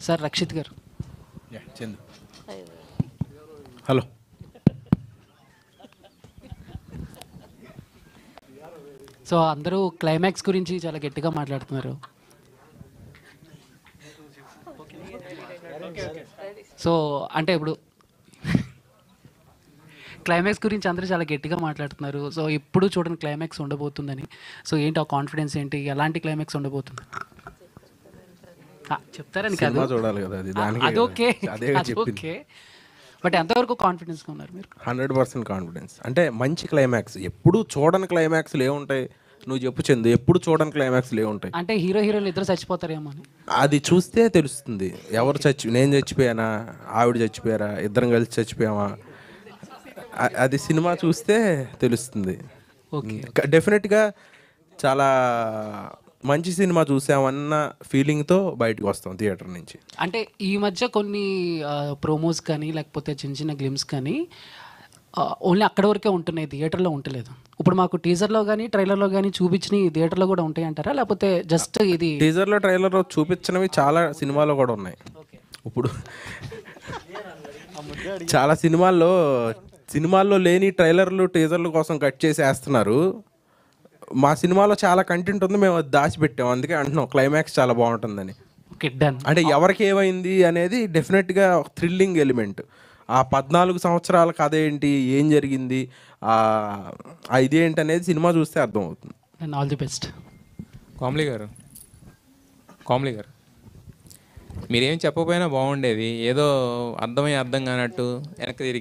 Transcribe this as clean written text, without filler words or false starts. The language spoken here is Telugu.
సార్ రక్షిత్ గారు. చందు హలో. సో అందరూ క్లైమాక్స్ గురించి చాలా గట్టిగా మాట్లాడుతున్నారు. సో అంటే ఇప్పుడు క్లైమాక్స్ గురించి అందరూ చాలా గట్టిగా మాట్లాడుతున్నారు. సో ఇప్పుడు చూడండి క్లైమాక్స్ ఉండబోతుందని. సో ఏంటి ఆ కాన్ఫిడెన్స్ ఏంటి, ఎలాంటి క్లైమాక్స్ ఉండబోతుంది? చెప్తారని కాదు, చూడాలి కదా, అది ఓకే, అది ఓకే. బట్ ఎంతవరకు కాన్ఫిడెన్స్గా ఉన్నారు మీరు? 100% కాన్ఫిడెన్స్. అంటే మంచి క్లైమాక్స్. ఎప్పుడు చూడని క్లైమాక్స్లు ఏముంటాయి నువ్వు చెప్పు చందు, ఎప్పుడు చూడని క్లైమాక్స్లు ఏముంటాయి? అంటే హీరోలు ఇద్దరు చచ్చిపోతారేమో అని. అది చూస్తే తెలుస్తుంది. ఎవరు నేను చచ్చిపోయానా, ఆవిడ చచ్చిపోయారా, ఇద్దరం కలిసి చచ్చిపోయామా, అది సినిమా చూస్తే తెలుస్తుంది. డెఫినెట్గా చాలా మంచి సినిమా చూసామన్న ఫీలింగ్తో బయటకు వస్తాం థియేటర్ నుంచి. అంటే ఈ మధ్య కొన్ని ప్రోమోస్ కానీ లేకపోతే చిన్న చిన్న గ్లిమ్స్ కానీ ఓన్లీ అక్కడ వరకే ఉంటున్నాయి, థియేటర్లో ఉండలేదు. ఇప్పుడు మాకు టీజర్లో కానీ ట్రైలర్లో కానీ చూపించినవి థియేటర్లో కూడా ఉంటాయి అంటారా, లేకపోతే జస్ట్ ఇది టీజర్లో ట్రైలర్లో చూపించినవి చాలా సినిమాలో కూడా ఉన్నాయి. ఇప్పుడు చాలా సినిమాల్లో లేని ట్రైలర్లు టీజర్ల కోసం కట్ చేసి వేస్తున్నారు. మా సినిమాలో చాలా కంటెంట్ ఉంది, మేము అది దాచిపెట్టాం, అందుకే అంటున్నాం క్లైమాక్స్ చాలా బాగుంటుందని. అంటే ఎవరికి ఏమైంది అనేది డెఫినెట్గా థ్రిల్లింగ్ ఎలిమెంట్. ఆ 14 సంవత్సరాల కథ ఏంటి, ఏం జరిగింది, ఇదేంటి అనేది సినిమా చూస్తే అర్థమవుతుంది. All the best. కామ్లీ గారు మీరేం చెప్పకపోయినా బాగుండేది. ఏదో అర్థం కానట్టు వెనక్కి తిరిగి